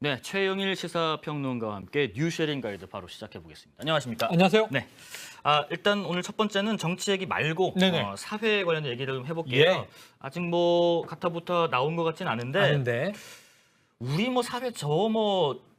네, 최영일 시사평론가와 함께 뉴쉐링 가이드 바로 시작해 보겠습니다. 안녕하십니까? 안녕하세요. 네. 일단 오늘 첫 번째는 정치 얘기 말고 사회 관련 얘기를 좀 해볼게요. 예. 아직 뭐 가타부타 나온 것 같진 않은데 우리 뭐 사회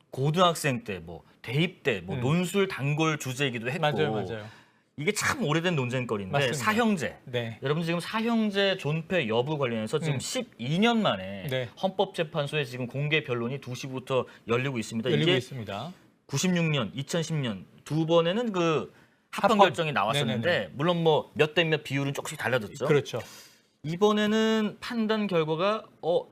고등학생 때 뭐 대입 때 뭐 논술 단골 주제이기도 했고 맞아요. 이게 참 오래된 논쟁거리인데 맞습니다. 사형제. 네. 여러분 지금 사형제 존폐 여부 관련해서 지금 12년 만에 네. 헌법재판소에 지금 공개 변론이 2시부터 열리고 있습니다. 열리고 이게 있습니다. 96년, 2010년 두 번에는 그 합헌 합헌. 결정이 나왔었는데 네네네. 물론 뭐 몇 대 몇 비율은 조금씩 달라졌죠. 그렇죠. 이번에는 판단 결과가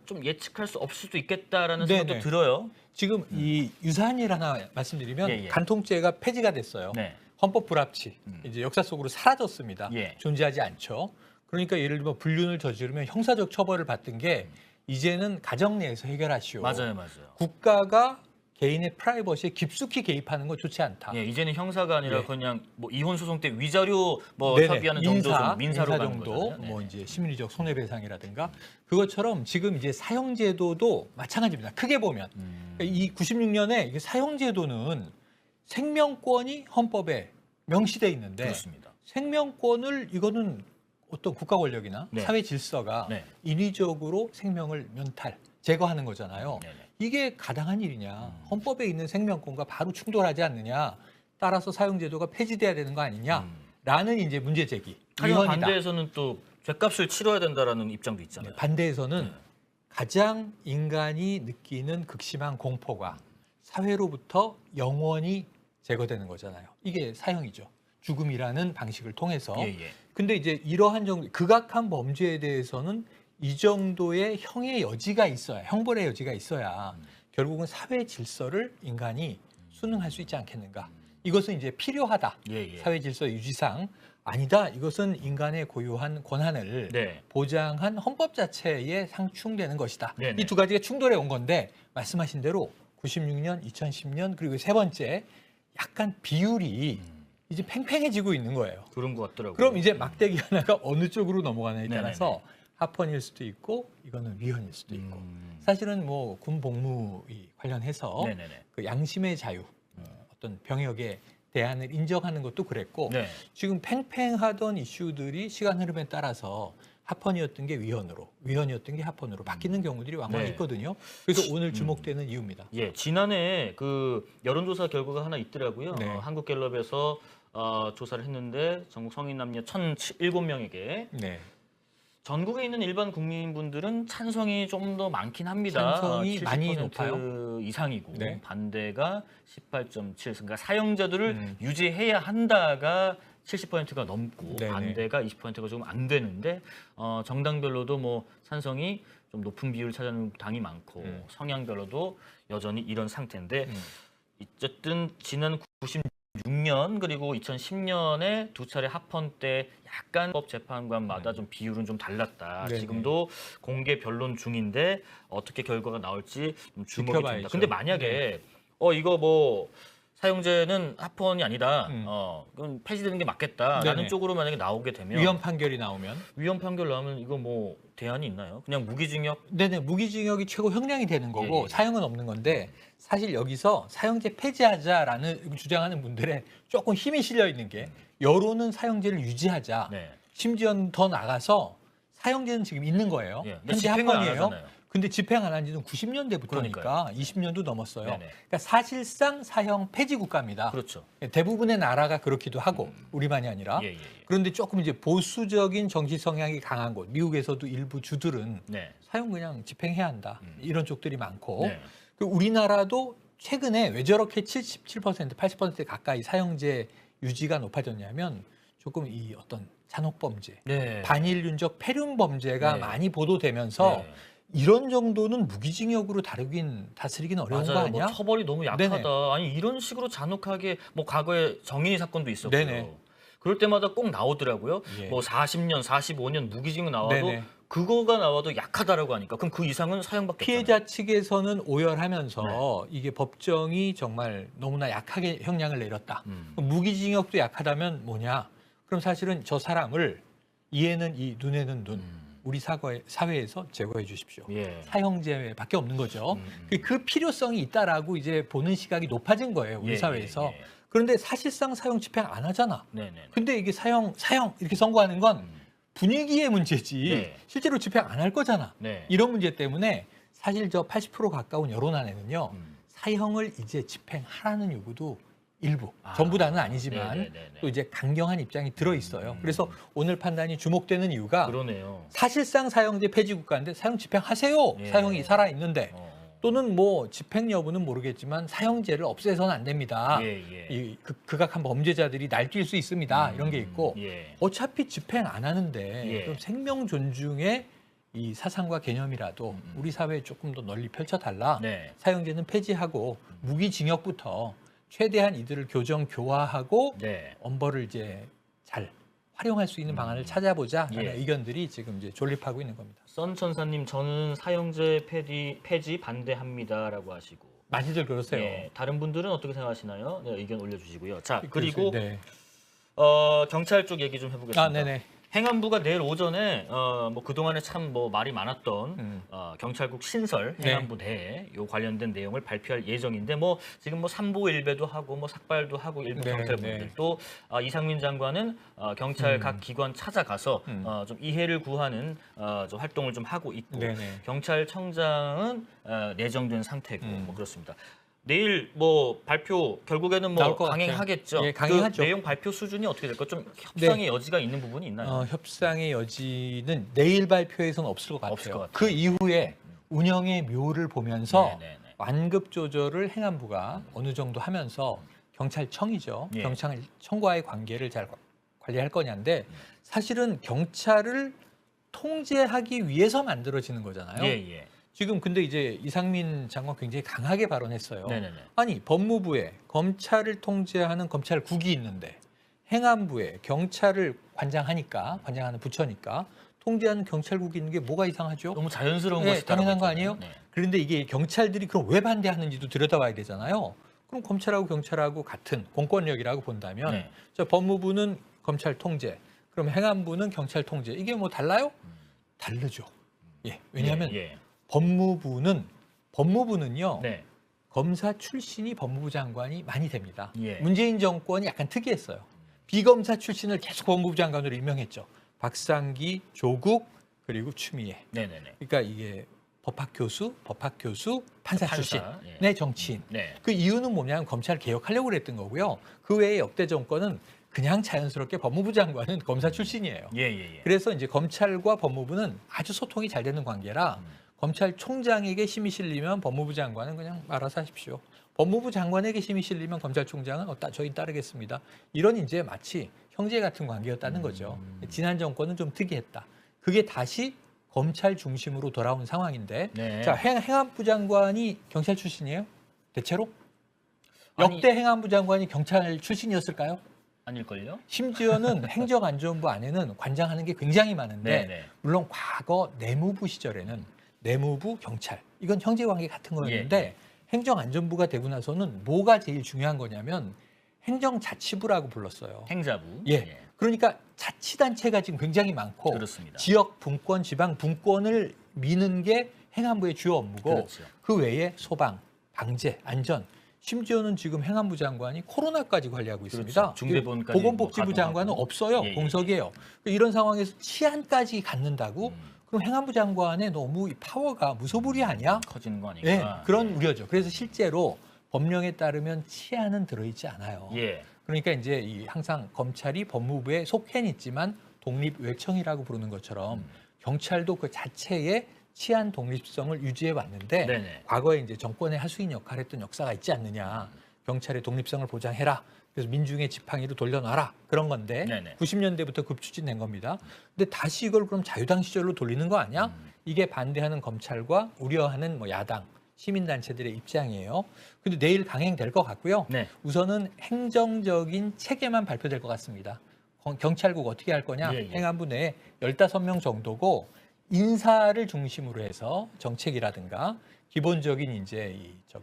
좀 예측할 수 없을 수도 있겠다라는 네네. 생각도 들어요. 지금 이 유사한 일 하나 말씀드리면 예. 간통죄가 폐지가 됐어요. 네. 헌법 불합치 이제 역사 속으로 사라졌습니다. 예. 존재하지 않죠. 그러니까 예를 들면 불륜을 저지르면 형사적 처벌을 받던 게 이제는 가정 내에서 해결하시오. 맞아요. 국가가 개인의 프라이버시에 깊숙이 개입하는 건 좋지 않다. 예, 이제는 형사가 아니라 네. 그냥 뭐 이혼 소송 때 위자료 뭐 네네. 협의하는 정도 좀 민사로 민사 가는 정도 거잖아요. 뭐 네. 이제 심리적 손해배상이라든가 그것처럼 지금 이제 사형제도도 마찬가지입니다. 크게 보면 이 96년에 이게 사형제도는 생명권이 헌법에 명시돼 있는데 그렇습니다. 생명권을 이거는 어떤 국가 권력이나 네. 사회 질서가 네. 인위적으로 생명을 제거하는 거잖아요. 네네. 이게 가당한 일이냐? 헌법에 있는 생명권과 바로 충돌하지 않느냐? 따라서 사형제도가 폐지돼야 되는 거 아니냐?라는 이제 문제 제기. 하지만 위헌이다. 반대에서는 또 죗값을 치러야 된다라는 입장도 있잖아요. 반대에서는 가장 인간이 느끼는 극심한 공포가 사회로부터 영원히 제거되는 거잖아요. 이게 사형이죠. 죽음이라는 방식을 통해서. 예. 근데 이제 이러한 정도 극악한 범죄에 대해서는 이 정도의 형의 여지가 있어야, 형벌의 여지가 있어야 결국은 사회 질서를 인간이 순응할 수 있지 않겠는가. 이것은 이제 필요하다. 예. 사회 질서 유지상. 아니다. 이것은 인간의 고유한 권한을 네. 보장한 헌법 자체에 상충되는 것이다. 네네. 이 두 가지가 충돌해 온 건데 말씀하신 대로 96년, 2010년 그리고 세 번째 약간 비율이 이제 팽팽해지고 있는 거예요. 그런 것 같더라고요. 그럼 이제 막대기 하나가 어느 쪽으로 넘어가냐에 따라서 네네네. 합헌일 수도 있고 이거는 위헌일 수도 있고 사실은 뭐 군 복무 관련해서 네네네. 그 양심의 자유 어떤 병역의 대안을 인정하는 것도 그랬고 네. 지금 팽팽하던 이슈들이 시간 흐름에 따라서 합헌이었던 게 위헌이었던 게 합헌으로 바뀌는 경우들이 왕왕 네. 있거든요. 그래서 오늘 주목되는 이유입니다. 예, 지난해 그 여론조사 결과가 하나 있더라고요. 네. 한국갤럽에서 조사를 했는데 전국 성인 남녀 1,007명에게 네. 전국에 있는 일반 국민분들은 찬성이 좀 더 많긴 합니다. 찬성이 많이 70% 높아요. 이상이고 네. 반대가 18.7. 그러니까 사형제도를 유지해야 한다가 70%가 넘고 네네. 반대가 20%가 조금 안 되는데 정당별로도 뭐 찬성이 좀 높은 비율을 차지하는 당이 많고 성향별로도 여전히 이런 상태인데 어쨌든 지난 96년 그리고 2010년에 두 차례 합헌 때 약간 법 재판관마다 좀 비율은 좀 달랐다. 네네. 지금도 공개 변론 중인데 어떻게 결과가 나올지 좀 주목이 지켜봐야죠. 됩니다. 근데 만약에 이거 뭐 사형제는 합헌이 아니다. 그건 폐지되는 게 맞겠다라는 네네. 쪽으로 만약에 나오게 되면 위헌 판결이 나오면 위헌 판결 나오면 이거 뭐 대안이 있나요? 그냥 무기징역? 네네 무기징역이 최고 형량이 되는 거고 예. 사형은 없는 건데 사실 여기서 사형제 폐지하자라는 주장하는 분들의 조금 힘이 실려 있는 게 여론은 사형제를 유지하자. 네. 심지어 더 나가서 사형제는 지금 있는 거예요. 예. 근데 현재 집행을 안 합헌이에요. 하잖아요. 근데 집행 안 한 지는 90년대부터니까 그러니까요. 20년도 넘었어요. 네네. 그러니까 사실상 사형 폐지 국가입니다. 그렇죠. 대부분의 나라가 그렇기도 하고 우리만이 아니라 예. 그런데 조금 이제 보수적인 정치 성향이 강한 곳 미국에서도 일부 주들은 네. 사형 그냥 집행해야 한다 이런 쪽들이 많고 네. 그리고 우리나라도 최근에 왜 저렇게 77% 80% 가까이 사형제 유지가 높아졌냐면 조금 이 어떤 잔혹범죄 네. 반인륜적 폐륜 범죄가 네. 많이 보도되면서 네. 이런 정도는 무기징역으로 다스리기는 어려운 거 맞아요. 아니야? 뭐 처벌이 너무 약하다. 네네. 아니 이런 식으로 잔혹하게 뭐 과거에 정인이 사건도 있었고요. 네네. 그럴 때마다 꼭 나오더라고요. 예. 뭐 40년, 45년 무기징역 나와도 네네. 그거가 나와도 약하다라고 하니까 그럼 그 이상은 사형밖에 피해자 측에서는 오열하면서 네. 이게 법정이 정말 너무나 약하게 형량을 내렸다. 그럼 무기징역도 약하다면 뭐냐? 그럼 사실은 저 사람을 이에는 이, 눈에는 눈. 우리 사회에서 제거해 주십시오. 예. 사형제밖에 없는 거죠. 그 필요성이 있다라고 이제 보는 시각이 높아진 거예요, 우리 예, 사회에서. 예, 예. 그런데 사실상 사형 집행 안 하잖아. 네네. 근데 이게 사형 이렇게 선고하는 건 분위기의 문제지 네. 실제로 집행 안 할 거잖아. 네. 이런 문제 때문에 사실 저 80% 가까운 여론 안에는요. 사형을 이제 집행하라는 요구도 일부, 전부 다는 아니지만 네네네네. 또 이제 강경한 입장이 들어 있어요. 그래서 오늘 판단이 주목되는 이유가 그러네요. 사실상 사형제 폐지 국가인데 사형 집행하세요. 예. 사형이 살아 있는데 또는 뭐 집행 여부는 모르겠지만 사형제를 없애서는 안 됩니다. 예, 예. 이 극악한 범죄자들이 날뛸 수 있습니다. 이런 게 있고 예. 어차피 집행 안 하는데 예. 그럼 생명 존중의 이 사상과 개념이라도 우리 사회에 조금 더 널리 펼쳐달라. 네. 사형제는 폐지하고 무기징역부터 최대한 이들을 교정 교화하고 네. 엄벌을 이제 잘 활용할 수 있는 방안을 찾아보자라는 예. 의견들이 지금 이제 존립하고 있는 겁니다. 썬천사님 저는 사형제 폐지 반대합니다라고 하시고 많이들 그러세요. 예, 다른 분들은 어떻게 생각하시나요? 네, 의견 올려주시고요. 자 그래서, 그리고 네. 경찰 쪽 얘기 좀 해보겠습니다. 네네. 행안부가 내일 오전에 뭐 그동안에 참 뭐 말이 많았던 경찰국 신설 네. 행안부 내에 요 관련된 내용을 발표할 예정인데 뭐 지금 뭐 삼보일배도 하고 뭐 삭발도 하고 일부 네, 경찰분들 네. 또 이상민 장관은 경찰 각 기관 찾아가서 좀 이해를 구하는 좀 활동을 좀 하고 있고 네네. 경찰청장은 내정된 상태고 뭐 그렇습니다. 내일 뭐 발표 결국에는 나올 뭐 것 강행하겠죠. 같아요. 예, 강행하죠. 그 내용 발표 수준이 어떻게 될까? 좀 협상의 여지가 있는 부분이 있나요? 협상의 여지는 내일 발표에서는 없을 것 같아요. 없을 것 같아요. 그 이후에 운영의 묘를 보면서 네네네. 완급 조절을 행안부가 어느 정도 하면서 경찰청이죠. 예. 경찰청과의 관계를 잘 관리할 거냐인데 사실은 경찰을 통제하기 위해서 만들어지는 거잖아요. 예, 예. 지금 근데 이제 이상민 장관 굉장히 강하게 발언했어요. 네네네. 아니 법무부에 검찰을 통제하는 검찰국이 있는데 행안부에 경찰을 관장하는 부처니까 통제하는 경찰국이 있는 게 뭐가 이상하죠? 너무 자연스러운 네, 것이다. 당연한 거 아니에요? 네. 그런데 이게 경찰들이 그럼 왜 반대하는지도 들여다봐야 되잖아요. 그럼 검찰하고 경찰하고 같은 공권력이라고 본다면 네. 저 법무부는 검찰 통제, 그럼 행안부는 경찰 통제. 이게 뭐 달라요? 다르죠. 예, 왜냐하면 예, 법무부는요. 네. 검사 출신이 법무부 장관이 많이 됩니다. 예. 문재인 정권이 약간 특이했어요. 비검사 출신을 계속 법무부 장관으로 임명했죠. 박상기, 조국 그리고 추미애. 네네네. 그러니까 이게 법학교수, 판사 출신의 예. 정치인. 네. 그 이유는 뭐냐면 검찰 개혁하려고 그랬던 거고요. 그 외에 역대 정권은 그냥 자연스럽게 법무부 장관은 검사 출신이에요. 예. 그래서 이제 검찰과 법무부는 아주 소통이 잘 되는 관계라 검찰총장에게 힘이 실리면 법무부 장관은 그냥 알아서 하십시오. 법무부 장관에게 힘이 실리면 검찰총장은 저희 따르겠습니다. 이런 이제 마치 형제 같은 관계였다는 거죠. 지난 정권은 좀 특이했다. 그게 다시 검찰 중심으로 돌아온 상황인데, 네. 자 행안부 장관이 경찰 출신이에요? 대체로? 아니- 역대 행안부 장관이 경찰 출신이었을까요? 아닐걸요? 심지어는 행정안전부 안에는 관장하는 게 굉장히 많은데 네네. 물론 과거 내무부 시절에는 내무부 경찰 이건 형제관계 같은 거였는데 예. 행정안전부가 되고 나서는 뭐가 제일 중요한 거냐면 행정자치부라고 불렀어요. 행자부. 예. 그러니까 자치단체가 지금 굉장히 많고 그렇습니다. 지역 분권, 지방 분권을 미는 게 행안부의 주요 업무고 그렇죠. 그 외에 소방, 방제, 안전 심지어는 지금 행안부 장관이 코로나까지 관리하고 있습니다. 그렇죠. 중대본까지 보건복지부 뭐 장관은 가동하고. 없어요. 예. 공석이에요. 이런 상황에서 치안까지 갖는다고? 그럼 행안부 장관의 너무 이 파워가 무소불위 아니야? 커지는 거 아닌가? 네, 그런 우려죠. 그래서 실제로 법령에 따르면 치안은 들어있지 않아요. 예. 그러니까 이제 항상 검찰이 법무부에 속해는 있지만 독립외청이라고 부르는 것처럼 경찰도 그 자체의 치안 독립성을 유지해 왔는데 네네. 과거에 이제 정권의 하수인 역할을 했던 역사가 있지 않느냐. 경찰의 독립성을 보장해라. 그래서 민중의 지팡이로 돌려놔라. 그런 건데 네네. 90년대부터 급추진된 겁니다. 근데 다시 이걸 그럼 자유당 시절로 돌리는 거 아니야? 이게 반대하는 검찰과 우려하는 뭐 야당, 시민단체들의 입장이에요. 근데 내일 강행될 것 같고요. 네. 우선은 행정적인 체계만 발표될 것 같습니다. 경찰국 어떻게 할 거냐? 예, 예. 행안부 내에 15명 정도고 인사를 중심으로 해서 정책이라든가 기본적인 이제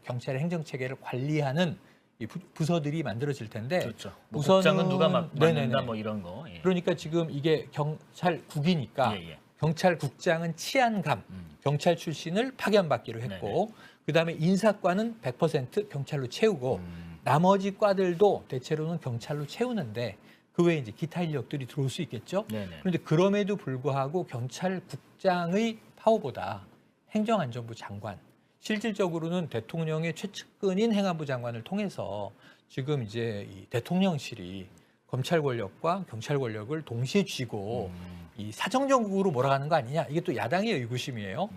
경찰의 행정 체계를 관리하는 이 부서들이 만들어질 텐데 그렇죠. 뭐 우선은 국장은 누가 맡는다 네네네. 뭐 이런 거. 예. 그러니까 지금 이게 경찰국이니까 예. 경찰국장은 치안감, 경찰 출신을 파견받기로 했고 그다음에 인사과는 100% 경찰로 채우고 나머지 과들도 대체로는 경찰로 채우는데 그 외에 이제 기타 인력들이 들어올 수 있겠죠. 네네. 그런데 그럼에도 불구하고 경찰국장의 파워보다 행정안전부 장관, 실질적으로는 대통령의 최측근인 행안부 장관을 통해서 지금 이제 이 대통령실이 검찰 권력과 경찰 권력을 동시에 쥐고 이 사정정국으로 몰아가는 거 아니냐. 이게 또 야당의 의구심이에요.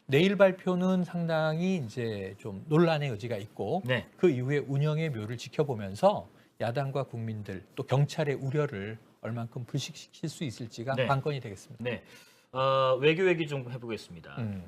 내일 발표는 상당히 이제 좀 논란의 여지가 있고 네. 그 이후에 운영의 묘를 지켜보면서 야당과 국민들 또 경찰의 우려를 얼만큼 불식시킬 수 있을지가 네. 관건이 되겠습니다. 네. 외교 얘기 좀 해보겠습니다. 음.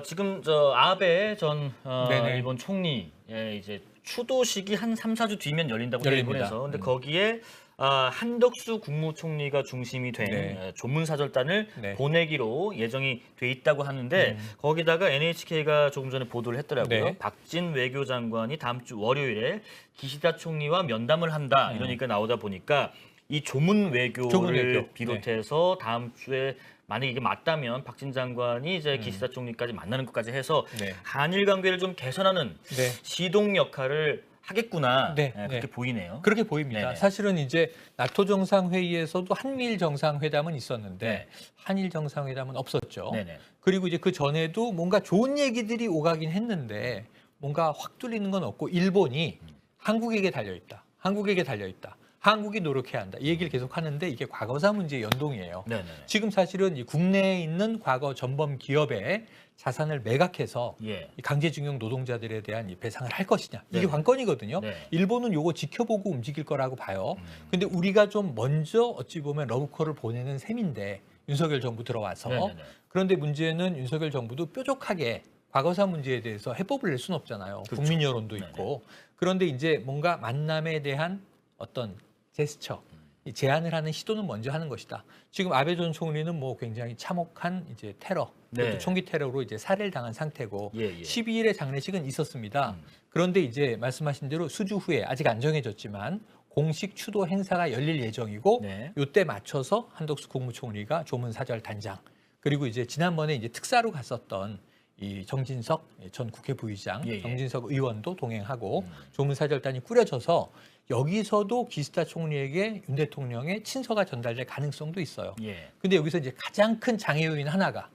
지금 저 아베 전 네네. 일본 총리의 이제 추도식이 한 3, 4주 뒤면 열린다고 열립니다. 일본에서. 근데 거기에 한덕수 국무총리가 중심이 된 네. 조문사절단을 네. 보내기로 예정이 돼 있다고 하는데 거기다가 NHK가 조금 전에 보도를 했더라고요. 네. 박진 외교장관이 다음 주 월요일에 기시다 총리와 면담을 한다 이런 얘기가 나오다 보니까 이 조문 외교를 조문 외교. 비롯해서 다음 주에 만약 이게 맞다면 박진 장관이 이제 기시다 총리까지 만나는 것까지 해서 네. 한일 관계를 좀 개선하는 네. 시동 역할을 하겠구나. 네, 그렇게 네. 보이네요. 그렇게 보입니다. 네네. 사실은 이제 나토 정상회의에서도 한미일 정상회담은 있었는데 네. 한일 정상회담은 없었죠. 네네. 그리고 이제 그 전에도 뭔가 좋은 얘기들이 오가긴 했는데 뭔가 확 뚫리는 건 없고 일본이 한국에게 달려있다. 한국에게 달려있다. 한국이 노력해야 한다. 이 얘기를 계속 하는데 이게 과거사 문제의 연동이에요. 네네. 지금 사실은 이 국내에 있는 과거 전범 기업의 자산을 매각해서 예. 이 강제징용 노동자들에 대한 이 배상을 할 것이냐. 이게 네. 관건이거든요. 네. 일본은 요거 지켜보고 움직일 거라고 봐요. 근데 우리가 좀 먼저 어찌 보면 러브콜을 보내는 셈인데 윤석열 정부 들어와서 네네네. 그런데 문제는 윤석열 정부도 뾰족하게 과거사 문제에 대해서 해법을 낼 수는 없잖아요. 그렇죠. 국민 여론도 네네. 있고. 그런데 이제 뭔가 만남에 대한 어떤 제스처, 이 제안을 하는 시도는 먼저 하는 것이다. 지금 아베 전 총리는 뭐 굉장히 참혹한 이제 테러, 그것도 네. 총기 테러로 이제 살해를 당한 상태고 예, 예. 12일에 장례식은 있었습니다. 그런데 이제 말씀하신 대로 수주 후에 아직 안 정해졌지만 공식 추도 행사가 열릴 예정이고 네. 요때 맞춰서 한덕수 국무총리가 조문사절 단장 그리고 이제 지난번에 이제 특사로 갔었던 이 정진석 전 국회 부의장, 예, 예. 정진석 의원도 동행하고 조문사절단이 꾸려져서 여기서도 기시다 총리에게 윤 대통령의 친서가 전달될 가능성도 있어요. 예. 근데 여기서 이제 가장 큰 장애 요인 하나가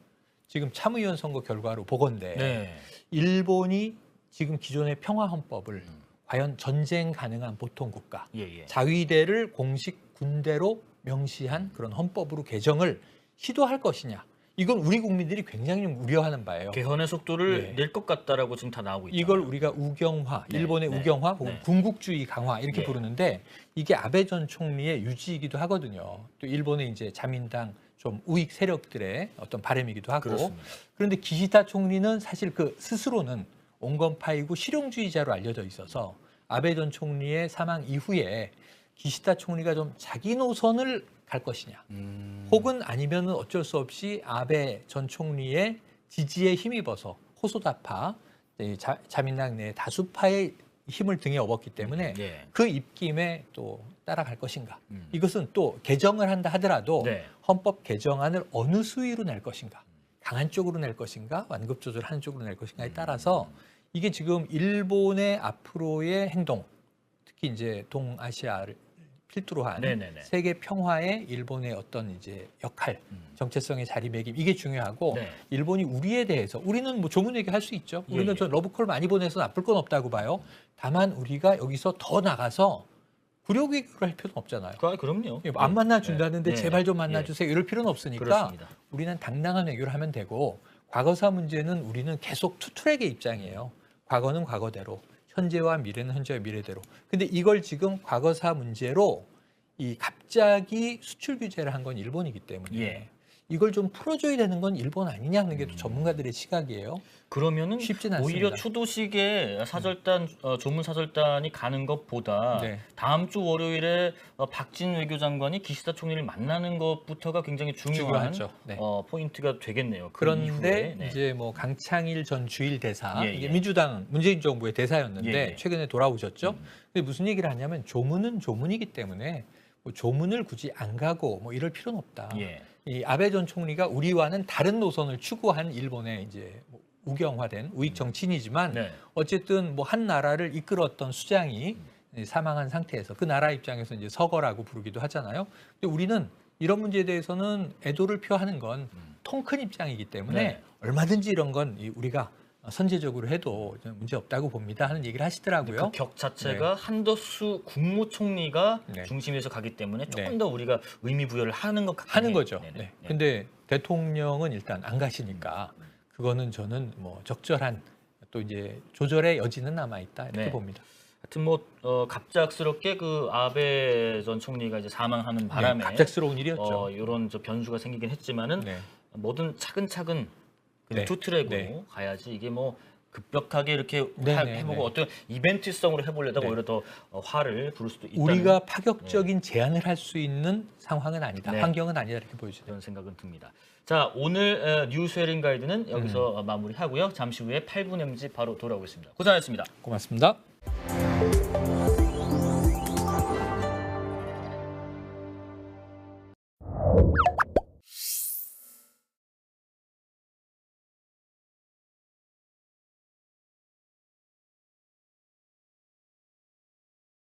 지금 참의원 선거 결과로 보건데 네. 일본이 지금 기존의 평화 헌법을 과연 전쟁 가능한 보통 국가, 예, 예. 자위대를 공식 군대로 명시한 그런 헌법으로 개정을 시도할 것이냐. 이건 우리 국민들이 굉장히 좀 우려하는 바예요. 개헌의 속도를 네. 낼 것 같다라고 지금 다 나오고 있다. 이걸 우리가 우경화, 네, 일본의 네, 우경화 혹은 네. 군국주의 강화 이렇게 예. 부르는데 이게 아베 전 총리의 유지이기도 하거든요. 또 일본의 이제 자민당 좀 우익 세력들의 어떤 바람이기도 하고. 그렇습니다. 그런데 기시다 총리는 사실 그 스스로는 온건파이고 실용주의자로 알려져 있어서 아베 전 총리의 사망 이후에 기시다 총리가 좀 자기 노선을 갈 것이냐. 혹은 아니면은 어쩔 수 없이 아베 전 총리의 지지에 힘입어서 호소다파 자민당 내 다수파의 힘을 등에 업었기 때문에 예. 그 입김에 또 따라갈 것인가. 이것은 또 개정을 한다 하더라도 네. 헌법 개정안을 어느 수위로 낼 것인가. 강한 쪽으로 낼 것인가 완급 조절하는 쪽으로 낼 것인가에 따라서 이게 지금 일본의 앞으로의 행동 특히 이제 동아시아를 필두로 한 네네네. 세계 평화의 일본의 어떤 이제 역할, 정체성의 자리매김 이게 중요하고 네. 일본이 우리에 대해서 우리는 뭐 조문 얘기 할 수 있죠. 예, 우리는 예. 저 러브콜 많이 보내서 나쁠 건 없다고 봐요. 다만 우리가 여기서 더 나가서 굴욕외교를 할 필요는 없잖아요. 그럼요. 안 만나준다는데 네. 제발 좀 예. 만나주세요. 이럴 필요는 없으니까 그렇습니다. 우리는 당당한 외교를 하면 되고 과거사 문제는 우리는 계속 투트랙의 입장이에요. 과거는 과거대로, 현재와 미래는 현재와 미래대로. 근데 이걸 지금 과거사 문제로 이 갑자기 수출 규제를 한 건 일본이기 때문에 예. 이걸 좀 풀어줘야 되는 건 일본 아니냐 하는 게 또 전문가들의 시각이에요. 그러면 쉽진 오히려 않습니다. 추도식에 사절단 조문 사절단이 가는 것보다 네. 다음 주 월요일에 박진 외교장관이 기시다 총리를 만나는 것부터가 굉장히 중요한 중요하죠. 네. 포인트가 되겠네요. 그 그런데 이후에. 네. 이제 뭐 강창일 전 주일 대사 예, 이게 예. 민주당 문재인 정부의 대사였는데 예, 예. 최근에 돌아오셨죠. 근데 무슨 얘기를 하냐면 조문은 조문이기 때문에 뭐 조문을 굳이 안 가고 뭐 이럴 필요는 없다. 예. 이 아베 전 총리가 우리와는 다른 노선을 추구한 일본의 이제 뭐 우경화된 우익 정치인이지만 네. 어쨌든 뭐 한 나라를 이끌었던 수장이 사망한 상태에서 그 나라 입장에서 이제 서거라고 부르기도 하잖아요. 근데 우리는 이런 문제에 대해서는 애도를 표하는 건 통 큰 입장이기 때문에 네. 얼마든지 이런 건 우리가 선제적으로 해도 문제 없다고 봅니다 하는 얘기를 하시더라고요. 그 격 자체가 한덕수 국무총리가 네. 중심에서 가기 때문에 조금 네. 더 우리가 의미 부여를 하는 것 같긴 하는 해요. 거죠. 네네. 네. 네. 근데 대통령은 일단 안 가시니까 그거는 저는 뭐 적절한 또 이제 조절의 여지는 남아 있다 이렇게 네. 봅니다. 하여튼 뭐 갑작스럽게 그 아베 전 총리가 이제 사망하는 바람에 네, 갑작스러운 일이었죠. 이런 변수가 생기긴 했지만은 네. 뭐든 차근차근 네. 투트랙으로 네. 가야지 이게 뭐 급격하게 이렇게 네, 해보고 네. 어떤 이벤트성으로 해보려다가 네. 오히려 더 화를 부를 수도 있다는 우리가 파격적인 제안을 할 수 있는 상황은 아니다. 네. 환경은 아니다 이렇게 보여지죠. 그런 생각은 듭니다. 자, 오늘 뉴스 헤링 가이드는 여기서 마무리하고요. 잠시 후에 8분 MG 바로 돌아오겠습니다. 고생하셨습니다. 고맙습니다.